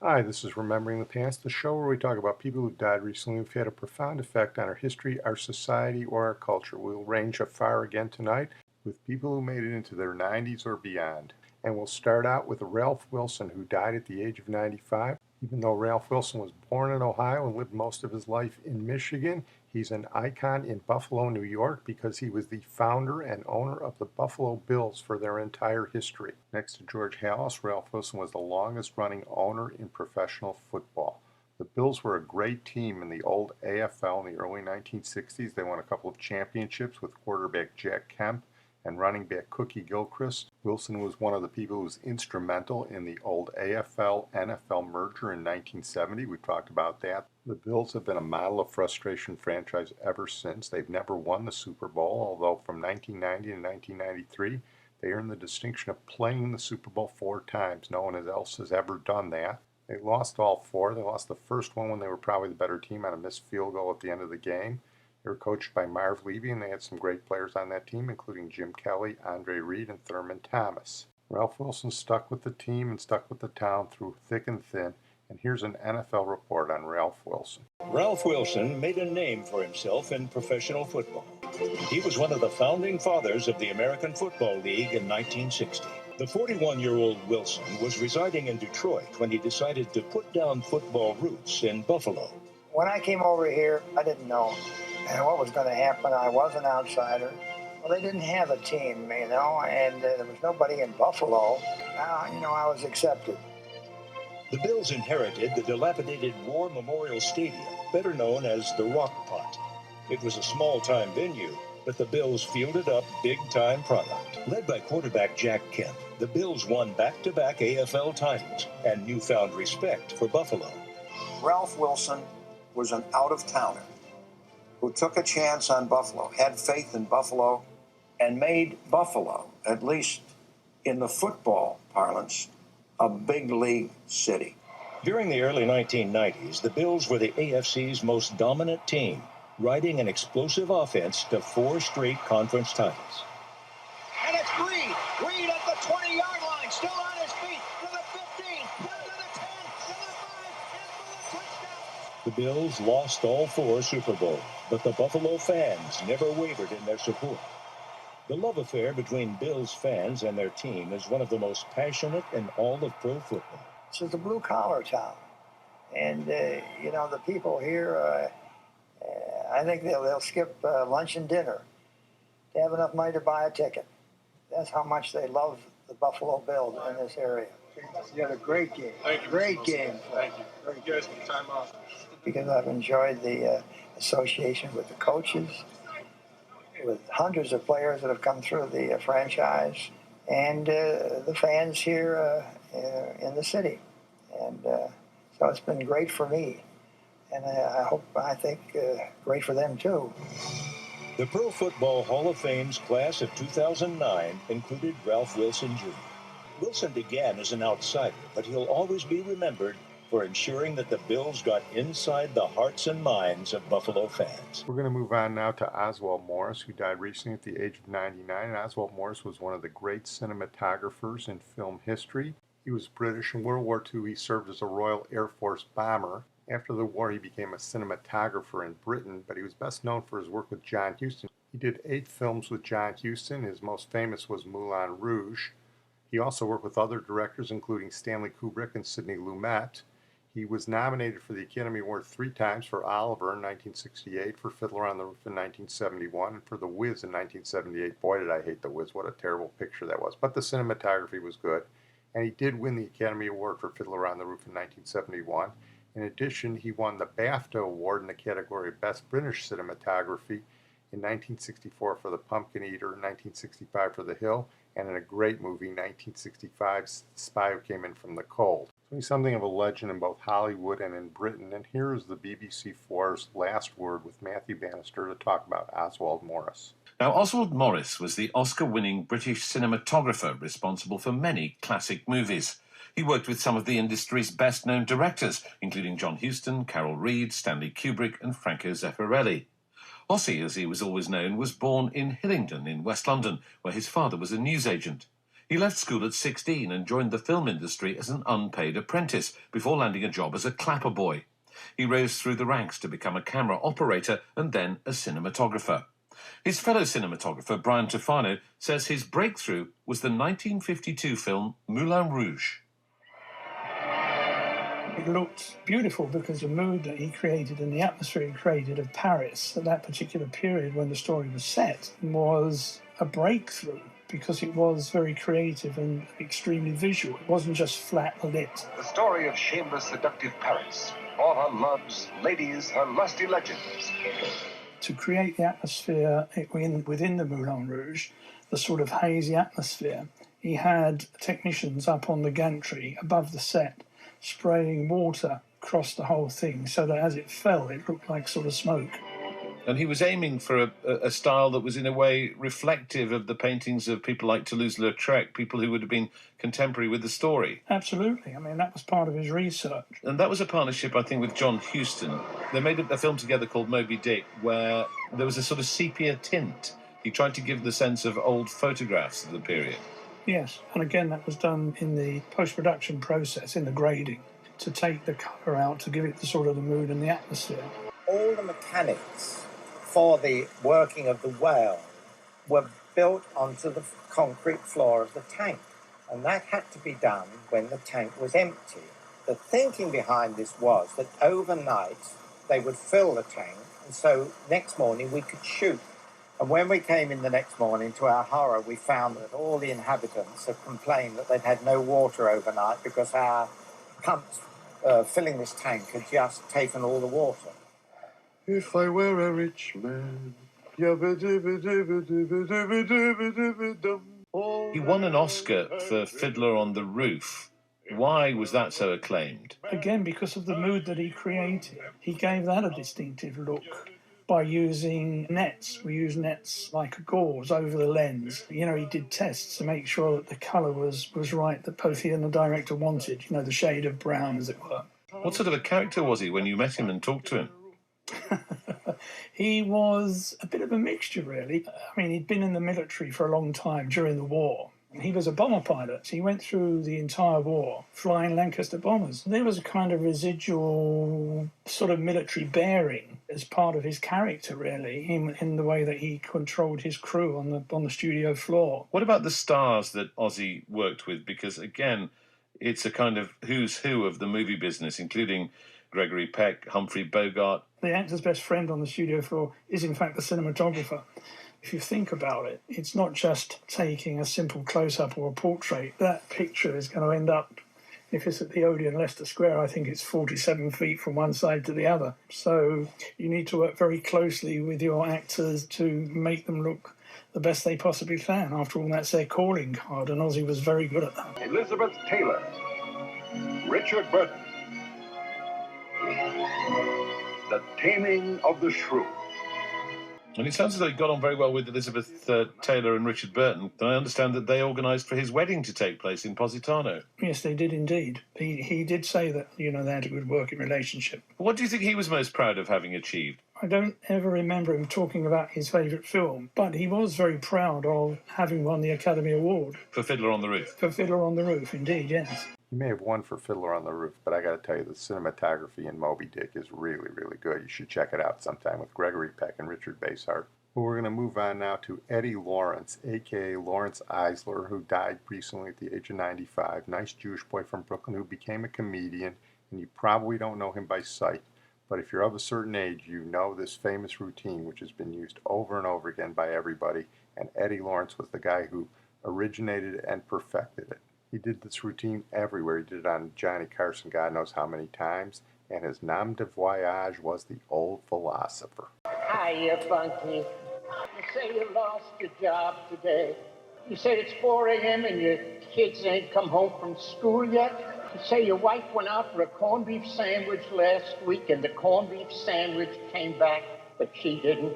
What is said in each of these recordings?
Hi, this is Remembering the Past, the show where we talk about people who died recently who've had a profound effect on our history, our society, or our culture. We'll range afar again tonight with people who made it into their 90s or beyond. And we'll start out with Ralph Wilson, who died at the age of 95. Even though Ralph Wilson was born in Ohio and lived most of his life in Michigan, he's an icon in Buffalo, New York, because he was the founder and owner of the Buffalo Bills for their entire history. Next to George Halas, Ralph Wilson was the longest-running owner in professional football. The Bills were a great team in the old AFL in the early 1960s. They won a couple of championships with quarterback Jack Kemp and running back Cookie Gilchrist. Wilson was one of the people who was instrumental in the old AFL-NFL merger in 1970. We talked about that. The Bills have been a model of frustration franchise ever since. They've never won the Super Bowl, although from 1990 to 1993, they earned the distinction of playing the Super Bowl 4 times. No one else has ever done that. They lost all 4. They lost the first one when they were probably the better team on a missed field goal at the end of the game. They were coached by Marv Levy, and they had some great players on that team, including Jim Kelly, Andre Reed, and Thurman Thomas. Ralph Wilson stuck with the team and stuck with the town through thick and thin, and here's an NFL report on Ralph Wilson. Ralph Wilson made a name for himself in professional football. He was one of the founding fathers of the American Football League in 1960. The 41-year-old Wilson was residing in Detroit when he decided to put down football roots in Buffalo. When I came over here, I didn't know what was going to happen. I was an outsider. Well, they didn't have a team, and there was nobody in Buffalo. I was accepted. The Bills inherited the dilapidated War Memorial Stadium, better known as the Rock Pot. It was a small-time venue, but the Bills fielded up big-time product. Led by quarterback Jack Kemp, the Bills won back-to-back AFL titles and newfound respect for Buffalo. Ralph Wilson was an out-of-towner who took a chance on Buffalo, had faith in Buffalo, and made Buffalo, at least in the football parlance, a big league city. During the early 1990s, the Bills were the AFC's most dominant team, riding an explosive offense to 4 straight conference titles. And it's Reed. Reed at the 20-yard line, still on his feet, to the 15, to the 10, to the 5, and for the touchdown. The Bills lost all 4 Super Bowls, but the Buffalo fans never wavered in their support. The love affair between Bills fans and their team is one of the most passionate in all of pro football. This is a blue-collar town. And, the people here, I think they'll skip lunch and dinner to have enough money to buy a ticket. That's how much they love the Buffalo Bills in this area. You had a great game. Thank you. Great game. Thank you. Thank you guys for the time off. Because I've enjoyed the association with the coaches, with hundreds of players that have come through the franchise, and the fans here in the city. And so it's been great for me. And I think great for them too. The Pro Football Hall of Fame's class of 2009 included Ralph Wilson Jr. Wilson began as an outsider, but he'll always be remembered for ensuring that the Bills got inside the hearts and minds of Buffalo fans. We're going to move on now to Oswald Morris, who died recently at the age of 99. And Oswald Morris was one of the great cinematographers in film history. He was British. In World War II, he served as a Royal Air Force bomber. After the war, he became a cinematographer in Britain, but he was best known for his work with John Huston. He did 8 films with John Huston. His most famous was Moulin Rouge. He also worked with other directors, including Stanley Kubrick and Sidney Lumet. He was nominated for the Academy Award 3 times for Oliver in 1968, for Fiddler on the Roof in 1971, and for The Wiz in 1978. Boy, did I hate The Wiz. What a terrible picture that was. But the cinematography was good. And he did win the Academy Award for Fiddler on the Roof in 1971. In addition, he won the BAFTA Award in the category of Best British Cinematography in 1964 for The Pumpkin Eater, 1965 for The Hill, and in a great movie, 1965, Spy Who Came In From the Cold. So he's something of a legend in both Hollywood and in Britain, and here is the BBC4's Last Word with Matthew Bannister to talk about Oswald Morris. Now, Oswald Morris was the Oscar-winning British cinematographer responsible for many classic movies. He worked with some of the industry's best-known directors, including John Huston, Carol Reed, Stanley Kubrick, and Franco Zeffirelli. Ossie, as he was always known, was born in Hillingdon in West London, where his father was a newsagent. He left school at 16 and joined the film industry as an unpaid apprentice before landing a job as a clapper boy. He rose through the ranks to become a camera operator and then a cinematographer. His fellow cinematographer, Brian Tufano, says his breakthrough was the 1952 film Moulin Rouge. It looked beautiful because the mood that he created and the atmosphere he created of Paris at that particular period when the story was set was a breakthrough because it was very creative and extremely visual. It wasn't just flat lit. The story of shameless, seductive Paris. All her loves, ladies, her lusty legends. To create the atmosphere within the Moulin Rouge, the sort of hazy atmosphere, he had technicians up on the gantry above the set spraying water across the whole thing so that as it fell, it looked like sort of smoke. And he was aiming for a style that was in a way reflective of the paintings of people like Toulouse-Lautrec, people who would have been contemporary with the story. Absolutely. I mean, that was part of his research. And that was a partnership, I think, with John Huston. They made a film together called Moby Dick where there was a sort of sepia tint. He tried to give the sense of old photographs of the period. Yes, and again, that was done in the post-production process, in the grading, to take the colour out, to give it the sort of the mood and the atmosphere. All the mechanics for the working of the whale were built onto the concrete floor of the tank, and that had to be done when the tank was empty. The thinking behind this was that overnight they would fill the tank, and so next morning we could shoot. And when we came in the next morning, to our horror, we found that all the inhabitants had complained that they'd had no water overnight because our pumps filling this tank had just taken all the water. If I were a rich man. He won an Oscar for Fiddler on the Roof. Why was that so acclaimed? Again, because of the mood that he created. He gave that a distinctive look by using nets. We use nets like a gauze over the lens. You know, he did tests to make sure that the colour was right, that both he and the director wanted, you know, the shade of brown, as it were. What sort of a character was he when you met him and talked to him? He was a bit of a mixture, really. I mean, he'd been in the military for a long time during the war. He was a bomber pilot, so he went through the entire war flying Lancaster bombers. There was a kind of residual sort of military bearing as part of his character, really, in the way that he controlled his crew on the studio floor. What about the stars that Ozzy worked with? Because, again, it's a kind of who's who of the movie business, including Gregory Peck, Humphrey Bogart. The actor's best friend on the studio floor is, in fact, the cinematographer. If you think about it, it's not just taking a simple close-up or a portrait. That picture is going to end up, if it's at the Odeon Leicester Square, I think it's 47 feet from one side to the other. So you need to work very closely with your actors to make them look the best they possibly can. After all, that's their calling card, and Ozzy was very good at that. Elizabeth Taylor, Richard Burton, The Taming of the Shrew. And it sounds as though he got on very well with Elizabeth Taylor and Richard Burton. I understand that they organised for his wedding to take place in Positano. Yes, they did indeed. He did say that, you know, they had a good working relationship. What do you think he was most proud of having achieved? I don't ever remember him talking about his favourite film, but he was very proud of having won the Academy Award. For Fiddler on the Roof? For Fiddler on the Roof, indeed, yes. He may have won for Fiddler on the Roof, but I got to tell you, the cinematography in Moby Dick is really, really good. You should check it out sometime with Gregory Peck and Richard Basehart. Well, we're going to move on now to Eddie Lawrence, a.k.a. Lawrence Eisler, who died recently at the age of 95. Nice Jewish boy from Brooklyn who became a comedian, and you probably don't know him by sight. But if you're of a certain age, you know this famous routine, which has been used over and over again by everybody, and Eddie Lawrence was the guy who originated and perfected it. He did this routine everywhere. He did it on Johnny Carson God knows how many times, and his nom de voyage was the Old Philosopher. Hiya, Bunky. You say you lost your job today. You say it's 4 a.m. and your kids ain't come home from school yet. You say your wife went out for a corned beef sandwich last week and the corned beef sandwich came back, but she didn't.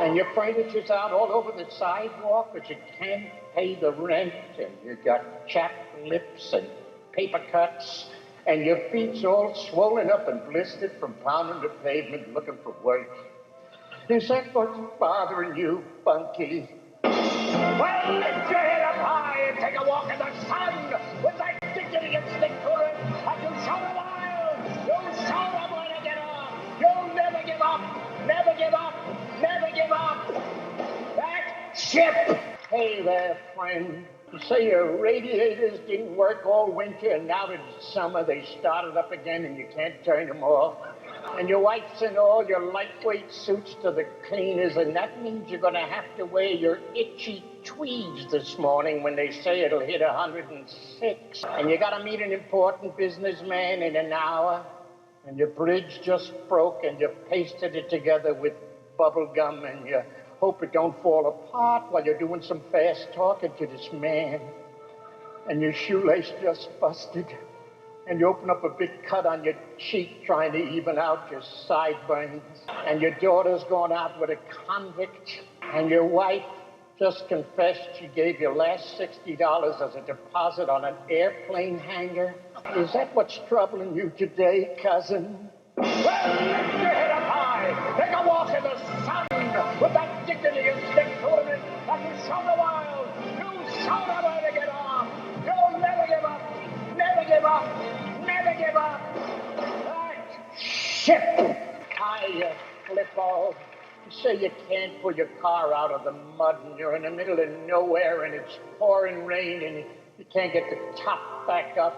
And your furniture's out all over the sidewalk, but you can't pay the rent, and you got chapped lips and paper cuts, and your feet's all swollen up and blistered from pounding the pavement looking for work. Is that what's bothering you, Bunky? Well, lift your head up high and take a walk in the sun with that dignity and stick to it, and you show the world, you show them where to get off. You'll never give up, never give up, never give up. That ship. Hey there, friend. You say your radiators didn't work all winter, and now that it's summer, they started up again, and you can't turn them off. And your wife sent all your lightweight suits to the cleaners, and that means you're going to have to wear your itchy tweeds this morning when they say it'll hit 106. And you got to meet an important businessman in an hour, and your bridge just broke, and you pasted it together with bubble gum, and you hope it don't fall apart while you're doing some fast talking to this man. And your shoelace just busted, and you open up a big cut on your cheek trying to even out your sideburns. And your daughter's gone out with a convict, and your wife just confessed she gave your last $60 as a deposit on an airplane hangar. Is that what's troubling you today, cousin? Well, lift your head up high. Take a walk in the sun with that dignity and stick to it, and you show the world. You show them where to get on. You'll never give up. Never give up. Never give up. That ship. I flip off. You say you can't pull your car out of the mud, and you're in the middle of nowhere, and it's pouring rain, and you can't get the top back up,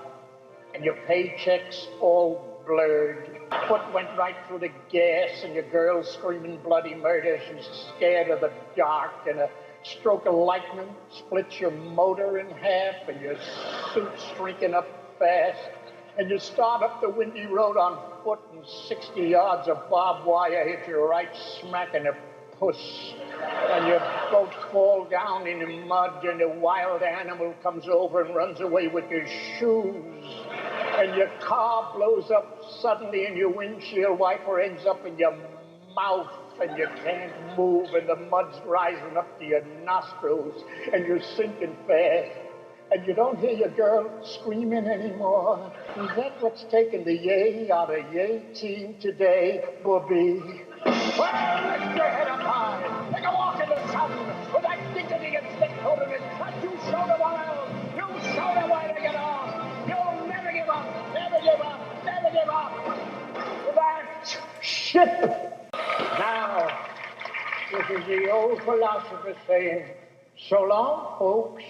and your paycheck's all blurred. Foot went right through the gas, and your girl's screaming bloody murder. She's scared of the dark, and a stroke of lightning splits your motor in half, and your suit's shrinking up fast, and you start up the windy road on foot, and 60 yards of barbed wire hit you right smack in the puss, and your boat fall down in the mud, and a wild animal comes over and runs away with your shoes, and your car blows up suddenly, and your windshield wiper ends up in your mouth, and you can't move, and the mud's rising up to your nostrils, and you're sinking fast, and you don't hear your girl screaming anymore. Is that what's taking the yay out of yay team today, Bobby? Well, lift your head up high. Take a walk in the sun with that dignity and stick to it, and you show the world. You show them where to get off. You'll never give up. Never give up. Never give up. That ship. Now, this is the old philosopher saying, so long, folks.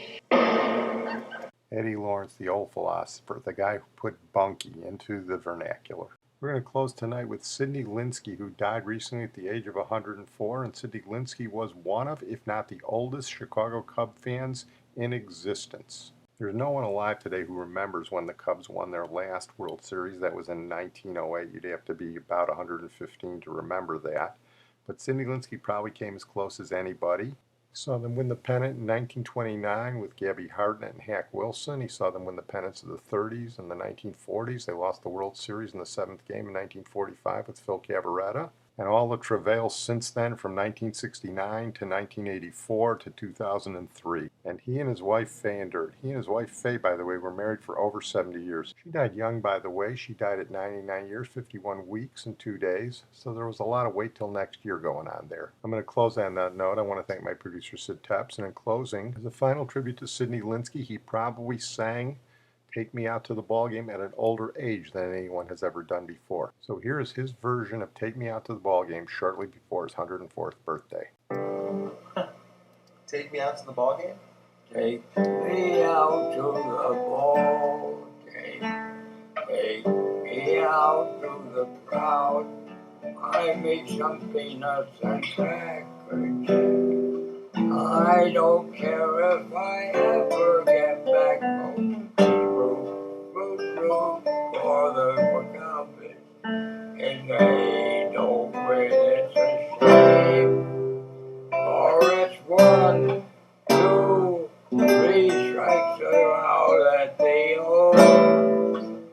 Eddie Lawrence, the old philosopher, the guy who put bunkie into the vernacular. We're going to close tonight with Sidney Linsky, who died recently at the age of 104. And Sidney Linsky was one of, if not the oldest, Chicago Cub fans in existence. There's no one alive today who remembers when the Cubs won their last World Series. That was in 1908. You'd have to be about 115 to remember that. But Sidney Linsky probably came as close as anybody. He saw them win the pennant in 1929 with Gabby Hartnett and Hack Wilson. He saw them win the pennants of the 30s and the 1940s. They lost the World Series in the 7th game in 1945 with Phil Cavarretta. And all the travails since then, from 1969 to 1984 to 2003. And he and his wife Faye endured. He and his wife Faye, by the way, were married for over 70 years. She died young, by the way. She died at 99 years, 51 weeks, and 2 days. So there was a lot of wait till next year going on there. I'm going to close on that note. I want to thank my producer, Sid Tepps. And in closing, as a final tribute to Sidney Linsky, he probably sang Take Me Out to the Ballgame at an older age than anyone has ever done before. So here is his version of Take Me Out to the Ballgame shortly before his 104th birthday. Take me out to the ballgame? Take me out to the ballgame. Take me out to the crowd. I make some peanuts and crackers. I don't care if I ever get back home. For the Maccabees, and they don't win, it's a shame. For it's 1, 2, 3 strikes are all that they own.